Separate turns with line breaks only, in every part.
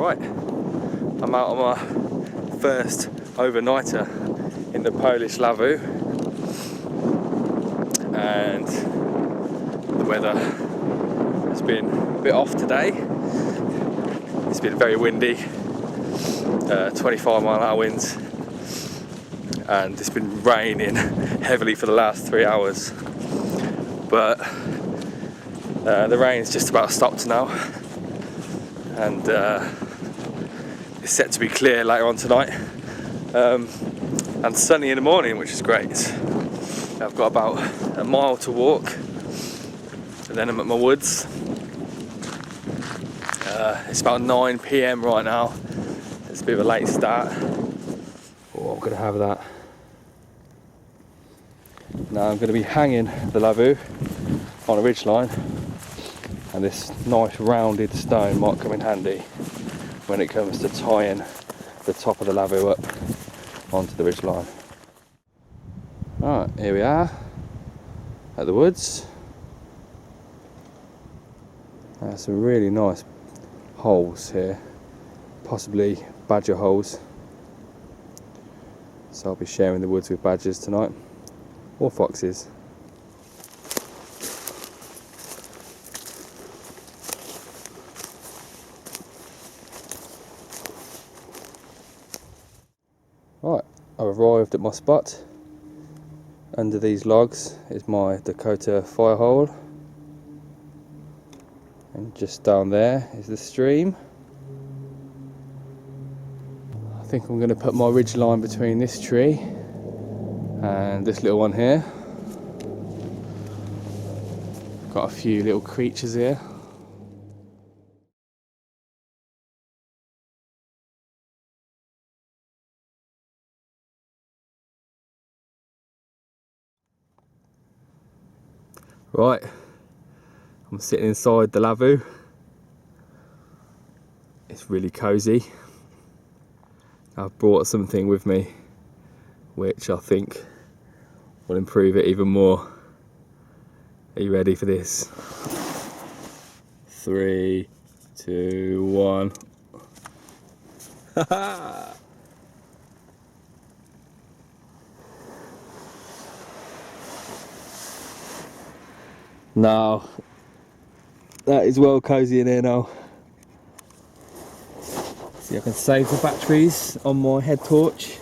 Right, I'm out on my first overnighter in the Polish Lavvu, and the weather has been a bit off today. It's been very windy, 25-mile-an-hour winds, and it's been raining heavily for the last 3 hours. But the rain's just about stopped now, and it's set to be clear later on tonight, and sunny in the morning, which is great. I've got about a mile to walk, and then I'm at my woods. It's about 9 PM right now. It's a bit of a late start. Oh, I'm going to have that. Now I'm going to be hanging the lavu on a ridgeline, and this nice rounded stone might come in handy when it comes to tying the top of the lavu up onto the ridgeline. Alright, here we are at the woods. There's some really nice holes here, possibly badger holes. So I'll be sharing the woods with badgers tonight, or foxes. Right, I've arrived at my spot. Under these logs is my Dakota fire hole, and just down there is the stream. I think I'm going to put my ridge line between this tree and this little one here. Got a few little creatures here. Right, I'm sitting inside the lavu. It's really cozy. I've brought something with me which I think will improve it even more. Are you ready for this? 3, 2, 1. Now, that is well cozy in here now. See, I can save the batteries on my head torch.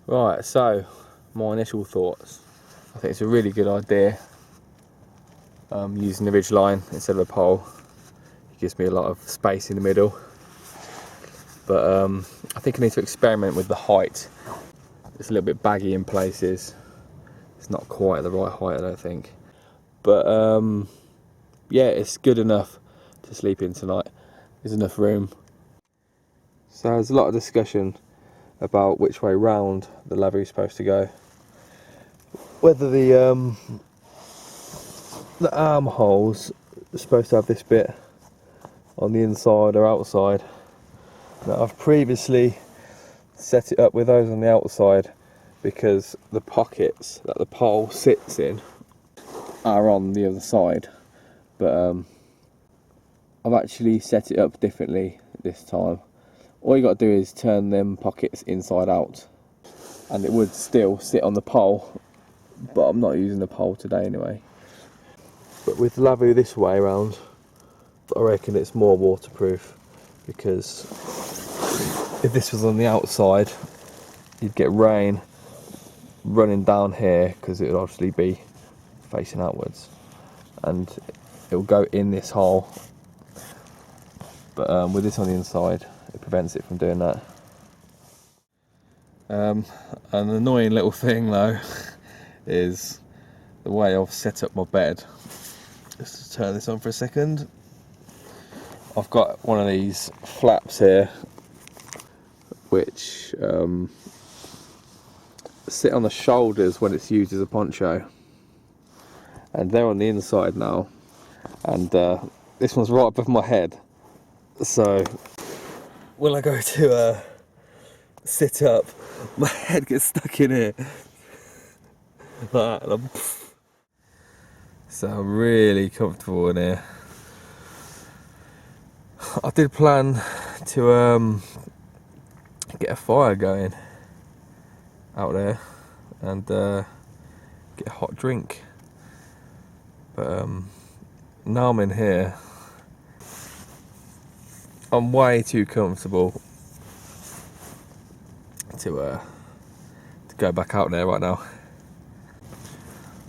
Right, so my initial thoughts. I think it's a really good idea using the ridge line instead of a pole. It gives me a lot of space in the middle. But I think I need to experiment with the height. It's a little bit baggy in places. It's not quite the right height, I don't think. But yeah, it's good enough to sleep in tonight. There's enough room. So there's a lot of discussion about which way round the lavu is supposed to go. Whether the armholes are supposed to have this bit on the inside or outside. Now, I've previously set it up with those on the outside because the pockets that the pole sits in are on the other side, but I've actually set it up differently this time. All you got to do is turn them pockets inside out, and it would still sit on the pole, but I'm not using the pole today anyway. But with lavu this way around, I reckon it's more waterproof, because if this was on the outside, you'd get rain running down here because it would obviously be facing outwards, and it will go in this hole. But with this on the inside, it prevents it from doing that. An annoying little thing though is the way I've set up my bed. Just to turn this on for a second. I've got one of these flaps here which sit on the shoulders when it's used as a poncho, and they're on the inside now, and this one's right above my head, so when I go to sit up, my head gets stuck in here like that, and so I'm really comfortable in here. I did plan to get a fire going out there and get a hot drink, but now I'm in here, I'm way too comfortable to go back out there right now.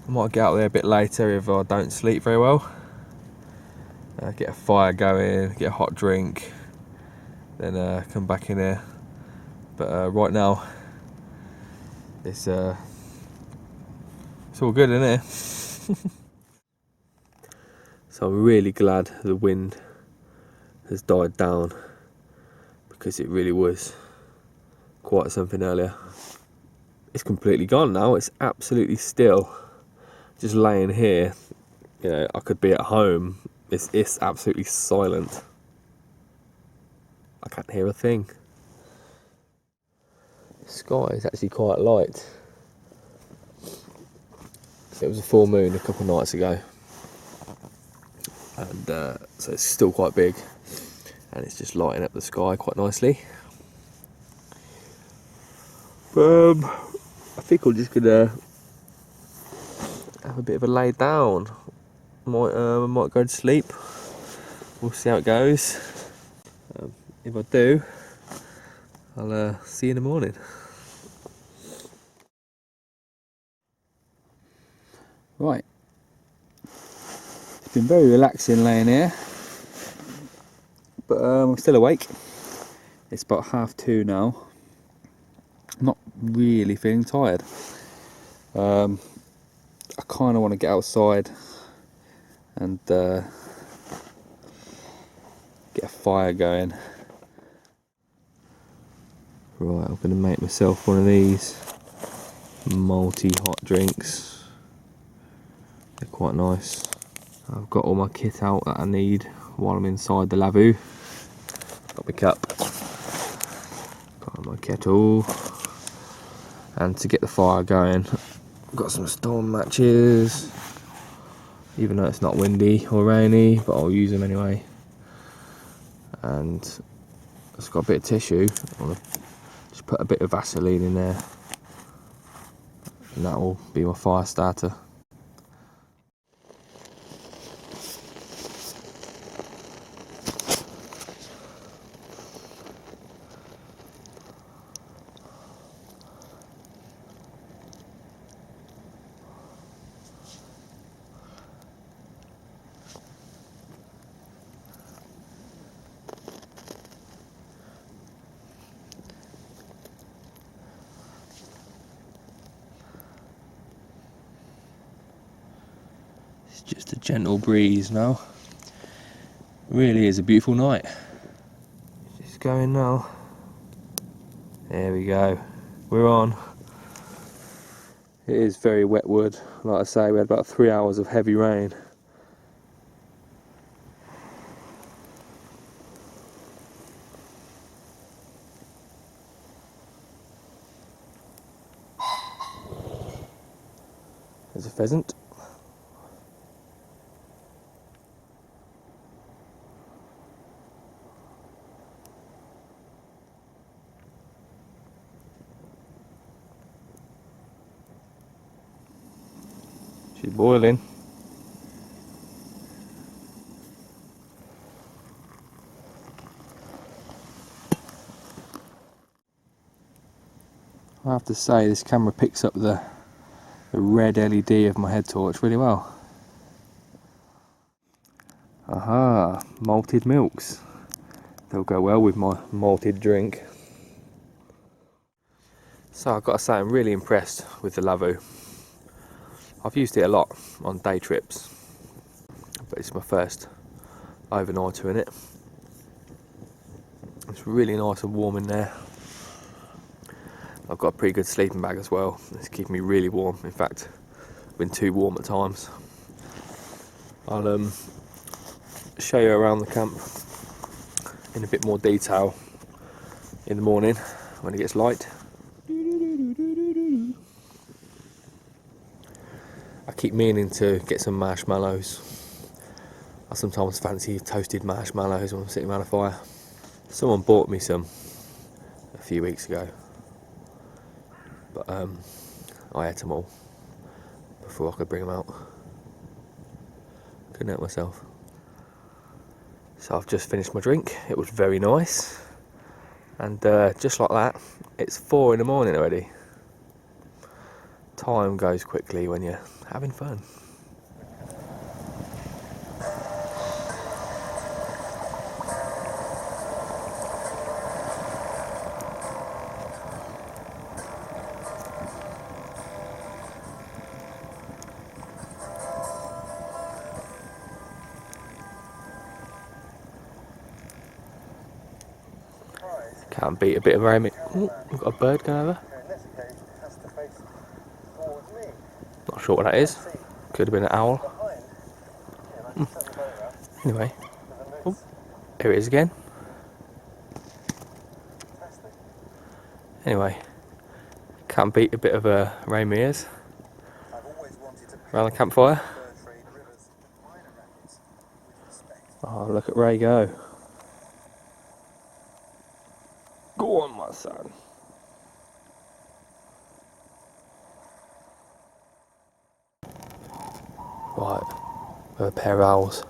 I might get out there a bit later if I don't sleep very well. Get a fire going, get a hot drink, then come back in here. But right now, it's all good in here. So I'm really glad the wind has died down, because it really was quite something earlier. It's completely gone now. It's absolutely still. Just laying here, you know, I could be at home. It's absolutely silent. I can't hear a thing. The sky is actually quite light. It was a full moon a couple of nights ago, and so it's still quite big, and it's just lighting up the sky quite nicely. I think I'm just gonna have a bit of a lay down. Might go to sleep. We'll see how it goes. If I do, I'll see you in the morning. Right, it's been very relaxing laying here, but I'm still awake. It's about 2:30 now. I'm not really feeling tired. I kind of want to get outside and get a fire going. Right, I'm going to make myself one of these multi hot drinks. They're quite nice. I've got all my kit out that I need while I'm inside the Lavvu. Got my cup, got my kettle, and to get the fire going, I've got some storm matches, even though it's not windy or rainy, but I'll use them anyway. And I've got a bit of tissue. I'll just put a bit of Vaseline in there, and that will be my fire starter. Just a gentle breeze now. Really is a beautiful night. Just going now. There we go. We're on. It is very wet wood. Like I say, we had about 3 hours of heavy rain. There's a pheasant. She's boiling. I have to say, this camera picks up the red LED of my head torch really well. Aha, malted milks. They'll go well with my malted drink. So I've got to say, I'm really impressed with the Lavvu. I've used it a lot on day trips, but it's my first overnighter in it. It's really nice and warm in there. I've got a pretty good sleeping bag as well. It's keeping me really warm. In fact, been too warm at times. I'll show you around the camp in a bit more detail in the morning when it gets light. I keep meaning to get some marshmallows. I sometimes fancy toasted marshmallows when I'm sitting around a fire. Someone bought me some a few weeks ago, but I ate them all before I could bring them out. Couldn't help myself. So I've just finished my drink. It was very nice, and just like that, it's 4 in the morning already. Time goes quickly when you're having fun. Can't beat a bit of rain. Ooh, we've got a bird going over. Not sure what that is. Could have been an owl. Anyway, oh, here it is again. Anyway, can't beat a bit of rain ears around the campfire. Oh, look at Ray go. Go on, my son. Right, a pair of owls.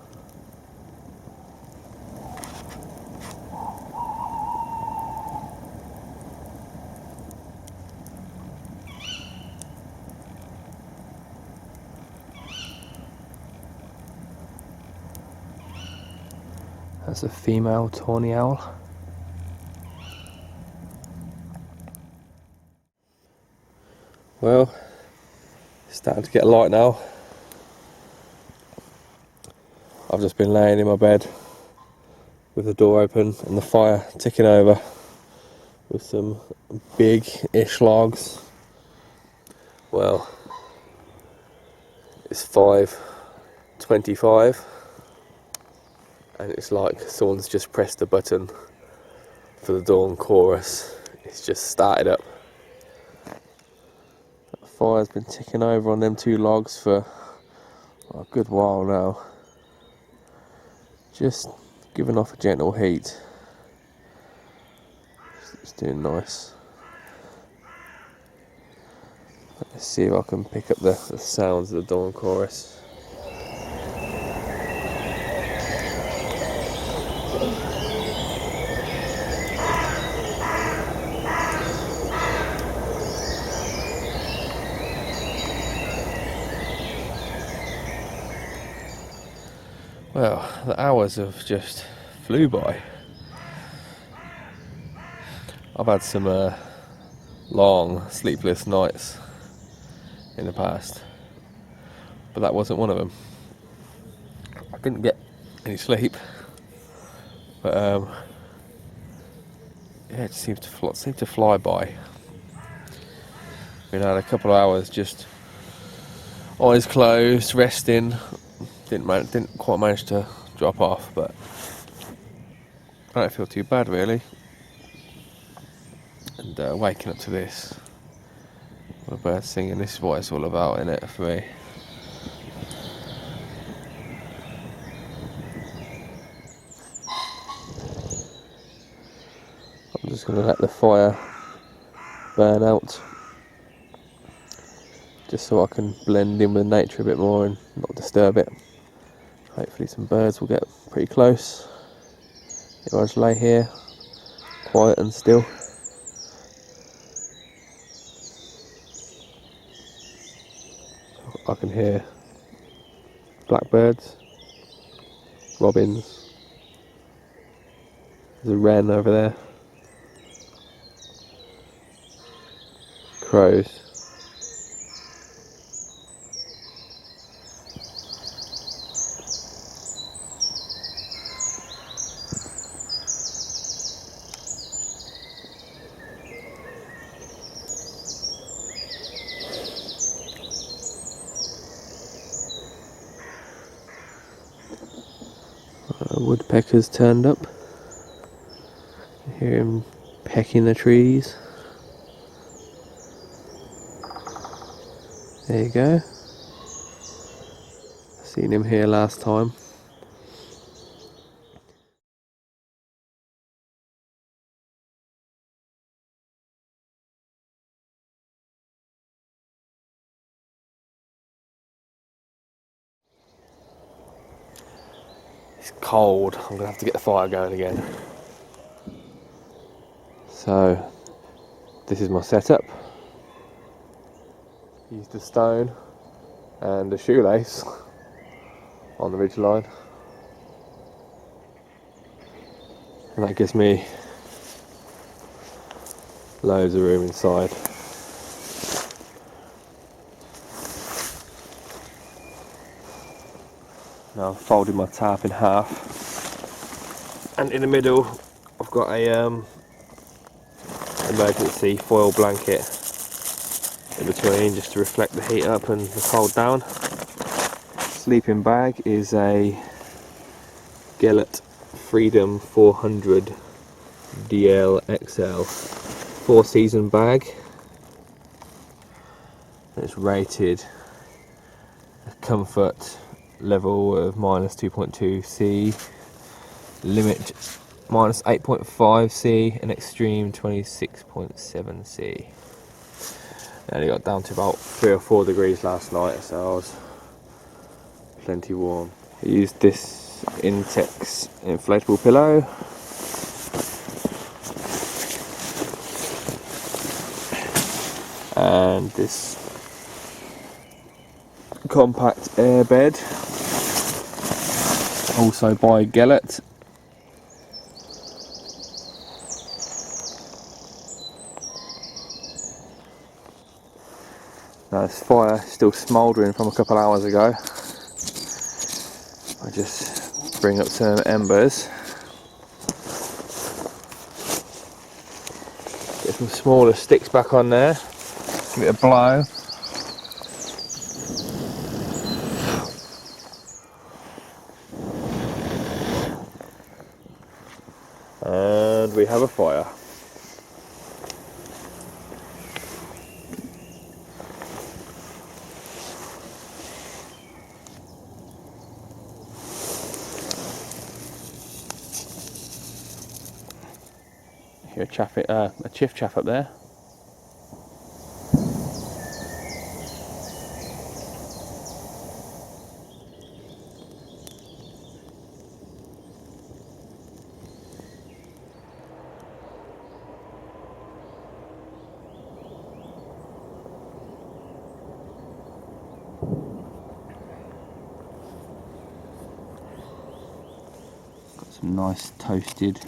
That's a female tawny owl. Well, it's starting to get light now. I've just been laying in my bed with the door open and the fire ticking over with some big-ish logs. Well, it's 5:25 and it's like someone's just pressed the button for the dawn chorus. It's just started up. The fire's been ticking over on them 2 logs for a good while now. Just giving off a gentle heat. It's doing nice. Let's see if I can pick up the sounds of the dawn chorus. Well, the hours have just flew by. I've had some long sleepless nights in the past, but that wasn't one of them. I didn't get any sleep, but yeah, it seemed to fly by. We had a couple of hours just eyes closed, resting. Didn't quite manage to drop off, but I don't feel too bad really. And waking up to this, the birds singing, this is what it's all about, innit, for me. I'm just going to let the fire burn out, just so I can blend in with nature a bit more and not disturb it. Hopefully some birds will get pretty close. If I just lay here, quiet and still. I can hear blackbirds, robins, there's a wren over there, crows. Woodpeckers turned up. You hear him pecking the trees. There you go. Seen him here last time. It's cold. I'm gonna have to get the fire going again. So this is my setup. Used a stone and a shoelace on the ridgeline, and that gives me loads of room inside. Now I've folded my tarp in half, and in the middle I've got a emergency foil blanket in between, just to reflect the heat up and the cold down. Sleeping bag is a Gillett Freedom 400 DL XL 4-season bag. It's rated a comfort level of -2.2 C, limit -8.5 C, and extreme 26.7 C. I only got down to about 3 or 4 degrees last night, so I was plenty warm. I used this Intex inflatable pillow. And this compact air bed, also by Gillett. Now this fire is still smouldering from a couple hours ago. I just bring up some embers, get some smaller sticks back on there, give it a blow. And we have a fire. Hear a chiff chaff up there. Got some nice toasted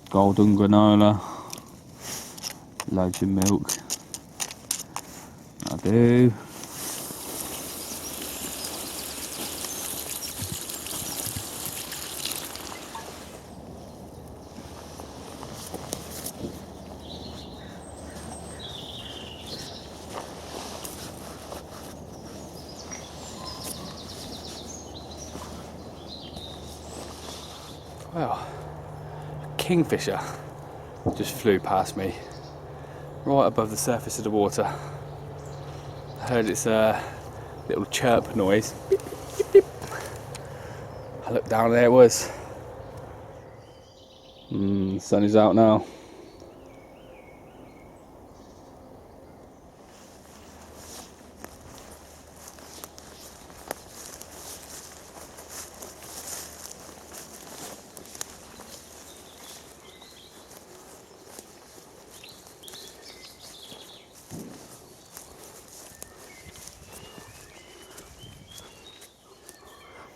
golden granola, loads of milk. I do. Well, a kingfisher just flew past me, right above the surface of the water. I heard its little chirp noise. Beep, beep, beep. I looked down, there it was. The sun is out now.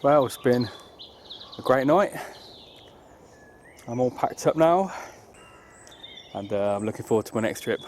Well, it's been a great night. I'm all packed up now, and I'm looking forward to my next trip.